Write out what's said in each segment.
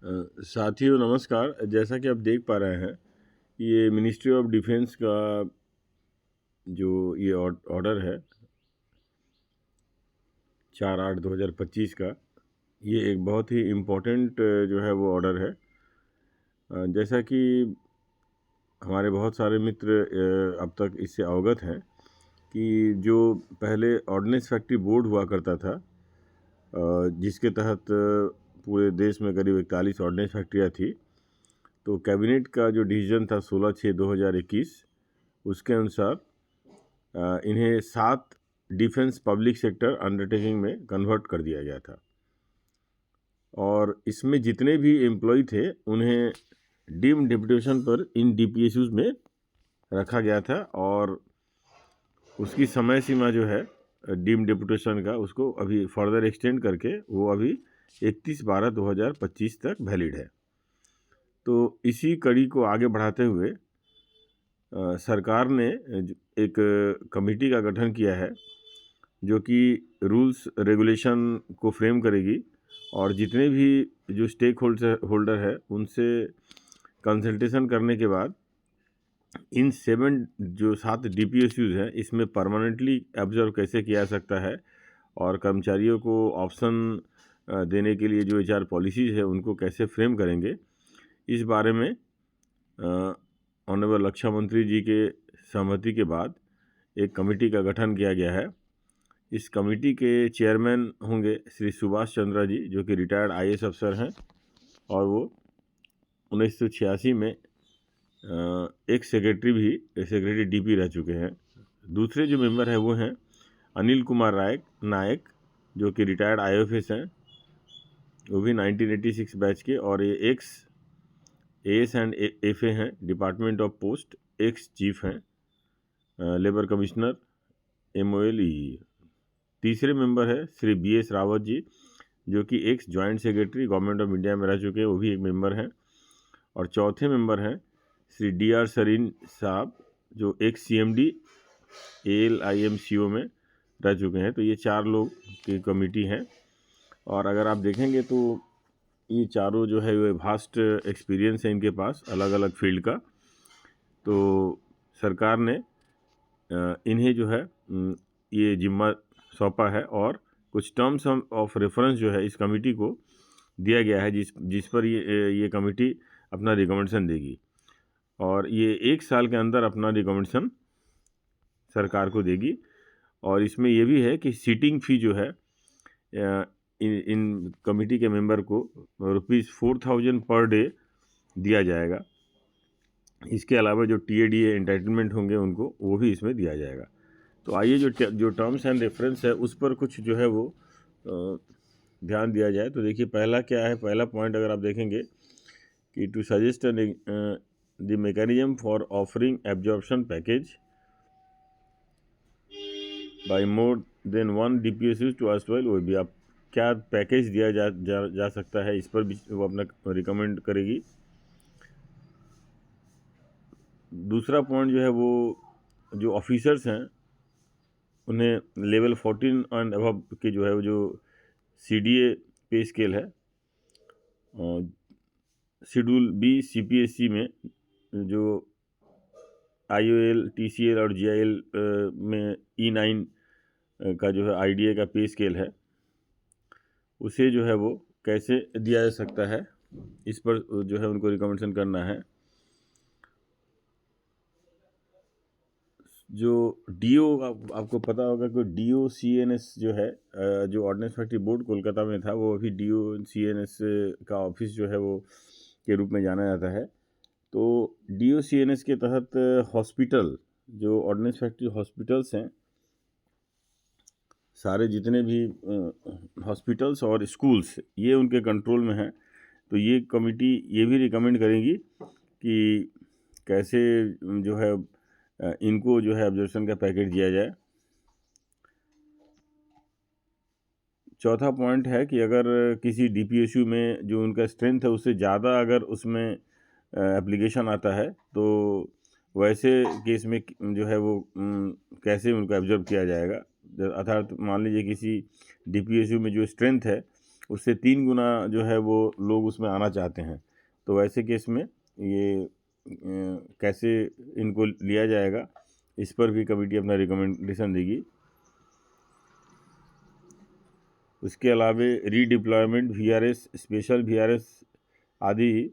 साथियों नमस्कार। जैसा कि आप देख पा रहे हैं, ये मिनिस्ट्री ऑफ डिफेंस का जो ये ऑर्डर है 4/8/2025 का, ये एक बहुत ही इम्पोर्टेंट जो है वो ऑर्डर है। जैसा कि हमारे बहुत सारे मित्र अब तक इससे अवगत हैं कि जो पहले ऑर्डिनेंस फैक्ट्री बोर्ड हुआ करता था, जिसके तहत पूरे देश में करीब 41 ऑर्डिनेंस फैक्ट्रियाँ थी। तो कैबिनेट का जो डिसीजन था 16/6/2021, उसके अनुसार इन्हें 7 डिफेंस पब्लिक सेक्टर अंडरटेकिंग में कन्वर्ट कर दिया गया था और इसमें जितने भी एम्प्लॉय थे उन्हें डीम्ड डिप्यूटेशन पर इन डीपीएसयूज में रखा गया था और उसकी समय सीमा जो है डीम्ड डिप्यूटेशन का, उसको अभी फर्दर एक्सटेंड करके वो अभी 31/12/2025 तक वैलिड है। तो इसी कड़ी को आगे बढ़ाते हुए सरकार ने एक कमेटी का गठन किया है जो कि रूल्स रेगुलेशन को फ्रेम करेगी और जितने भी जो स्टेक होल्डर है उनसे कंसल्टेशन करने के बाद इन 7 डीपीएसयूज हैं, इसमें परमानेंटली ऑब्जर्व कैसे किया जा सकता है और कर्मचारियों को ऑप्शन देने के लिए जो HR पॉलिसीज़ है उनको कैसे फ्रेम करेंगे, इस बारे में ऑनरेबल रक्षा मंत्री जी के सहमति के बाद एक कमेटी का गठन किया गया है। इस कमेटी के चेयरमैन होंगे श्री सुभाष चंद्रा जी, जो कि रिटायर्ड IAS अफसर हैं और वो 1986 में एक सेक्रेटरी DP रह चुके हैं। दूसरे जो मेंबर हैं वो हैं अनिल कुमार नायक, जो कि रिटायर्ड IFS हैं, वो भी 1986 बैच के और ये एक्स AS एंड FA हैं, department of post, ex chief हैं, लेबर कमिश्नर MOLE। तीसरे मेंबर है श्री BS रावत जी, जो कि x joint secretary government of India में रह चुके हैं, वो भी एक मेंबर हैं। और चौथे मेंबर हैं श्री DR सरीन साहब, जो एक्स CMD ALIMCO में रह चुके हैं। तो ये 4 लोग की कमेटी है और अगर आप देखेंगे तो ये चारों जो है वो वास्ट एक्सपीरियंस है इनके पास अलग अलग फील्ड का। तो सरकार ने इन्हें जो है ये जिम्मा सौंपा है और कुछ टर्म्स ऑफ रेफरेंस जो है इस कमेटी को दिया गया है, जिस पर ये कमेटी अपना रिकमेंडेशन देगी और ये 1 साल के अंदर अपना रिकमेंडेशन सरकार को देगी। और इसमें ये भी है कि सीटिंग फ़ी जो है इन कमेटी के मेंबर को ₹4000 पर डे दिया जाएगा। इसके अलावा जो TADA एंटाइटलमेंट होंगे उनको वो भी इसमें दिया जाएगा। तो आइए जो टर्म्स एंड रेफरेंस है उस पर कुछ जो है वो ध्यान दिया जाए। तो देखिए पहला क्या है, पहला पॉइंट अगर आप देखेंगे कि to suggest the mechanism for offering absorption package by more than 1 DPSU to erstwhile, वो भी आप क्या पैकेज दिया जा सकता है, इस पर भी वो अपना रिकमेंड करेगी। दूसरा पॉइंट जो है वो जो ऑफिसर्स हैं उन्हें लेवल 14 एंड अबव के जो है वो जो CDA पे स्केल है, शेड्यूल B CPSC में जो IOL TCL और GIL में E9 का जो है IDA का पे स्केल है, उसे जो है वो कैसे दिया जा सकता है, इस पर जो है उनको रिकमेंडेशन करना है। जो DO आपको पता होगा कि DO CNS जो है, जो ऑर्डिनेंस फैक्ट्री बोर्ड कोलकाता में था, वो अभी DO CNS का ऑफिस जो है वो के रूप में जाना जाता है। तो DO CNS के तहत हॉस्पिटल, जो ऑर्डिनेंस फैक्ट्री हॉस्पिटल्स हैं, सारे जितने भी हॉस्पिटल्स और स्कूल्स, ये उनके कंट्रोल में हैं। तो ये कमेटी ये भी रिकमेंड करेगी कि कैसे जो है इनको जो है ऑब्जर्वेशन का पैकेज दिया जाए। चौथा पॉइंट है कि अगर किसी DPSU में जो उनका स्ट्रेंथ है उससे ज़्यादा अगर उसमें एप्लीकेशन आता है, तो वैसे केस में जो है वो कैसे उनको ऑब्जर्व किया जाएगा। अर्थात मान लीजिए किसी DPSU में जो स्ट्रेंथ है उससे 3 गुना जो है वो लोग उसमें आना चाहते हैं। तो वैसे केस में ये कैसे इनको लिया जाएगा, इस पर भी कमेटी अपना रिकमेंडेशन देगी। उसके अलावा रीडिप्लॉयमेंट, वीआरएस, स्पेशल वीआरएस आदि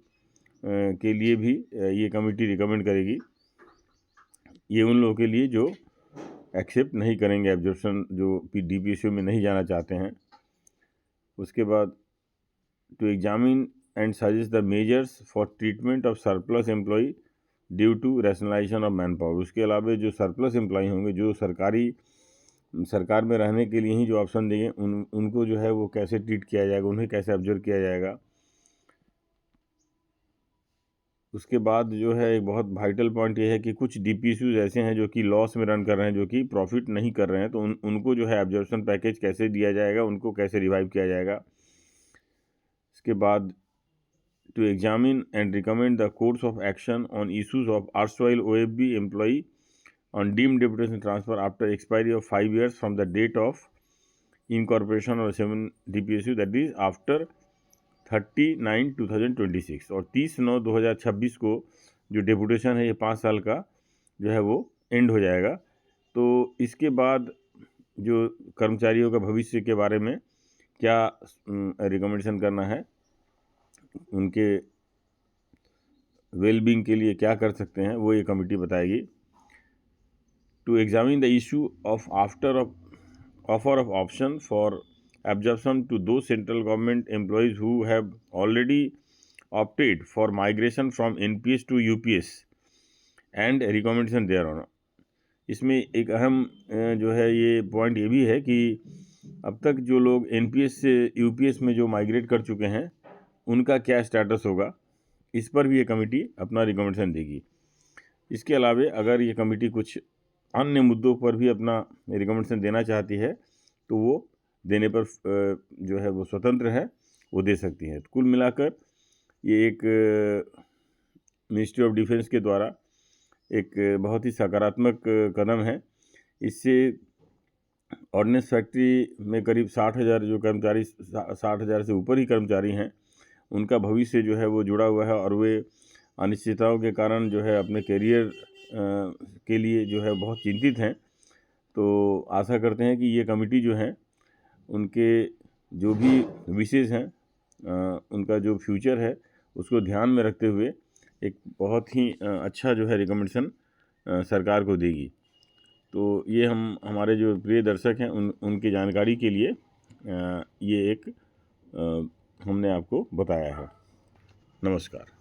के लिए भी ये कमेटी रिकमेंड करेगी। ये उन लोगों के लिए जो एक्सेप्ट नहीं करेंगे एब्जॉर्प्शन, जो डीपीएसयू में नहीं जाना चाहते हैं। उसके बाद to examine and suggest the measures for treatment of surplus employ due to rationalisation of manpower. उसके अलावा जो सरप्लस एम्प्लॉय होंगे, जो सरकार में रहने के लिए ही जो ऑप्शन देंगे, उनको जो है वो कैसे ट्रीट किया जाएगा, उन्हें कैसे ऑब्जर्व किया जाएगा। उसके बाद जो है एक बहुत वाइटल पॉइंट ये है कि कुछ डीपीएसयूज ऐसे हैं जो कि लॉस में रन कर रहे हैं, जो कि प्रॉफिट नहीं कर रहे हैं, तो उनको जो है एब्जॉर्प्शन पैकेज कैसे दिया जाएगा, उनको कैसे रिवाइव किया जाएगा। इसके बाद to examine and recommend the course of action on issues of erstwhile OFB employee on deemed deputation transfer after expiry of 5 years from the date of incorporation or 7 DPSU, that is after 30/9/2026। और 30/9/2026 को जो deputation है ये 5 साल का जो है वो एंड हो जाएगा। तो इसके बाद जो कर्मचारियों का भविष्य के बारे में क्या रिकमेंडेशन करना है, उनके वेलबींग के लिए क्या कर सकते हैं, वो ये कमेटी बताएगी। To examine the issue of offer of option for absorption to those central government employees who have already opted for migration from NPS to UPS and recommendation thereon। इसमें एक अहम जो है ये पॉइंट ये भी है कि अब तक जो लोग NPS से UPS में जो माइग्रेट कर चुके हैं, उनका क्या स्टेटस होगा, इस पर भी ये कमेटी अपना रिकमेंडेशन देगी। इसके अलावा अगर ये कमेटी कुछ अन्य मुद्दों पर भी अपना रिकमेंडेशन देना चाहती है, तो वो देने पर जो है वो स्वतंत्र है, वो दे सकती है। कुल मिलाकर ये एक मिनिस्ट्री ऑफ डिफेंस के द्वारा एक बहुत ही सकारात्मक कदम है। इससे ऑर्डिनेंस फैक्ट्री में करीब 60,000 जो कर्मचारी, 60,000 से ऊपर ही कर्मचारी हैं, उनका भविष्य जो है वो जुड़ा हुआ है, और वे अनिश्चितताओं के कारण जो है अपने करियर के लिए जो है बहुत चिंतित हैं। तो आशा करते हैं कि ये कमेटी जो है उनके जो भी विशेष हैं, उनका जो फ्यूचर है उसको ध्यान में रखते हुए एक बहुत ही अच्छा जो है रिकमेंडेशन सरकार को देगी। तो ये हमारे जो प्रिय दर्शक हैं उनकी जानकारी के लिए ये एक हमने आपको बताया है। नमस्कार।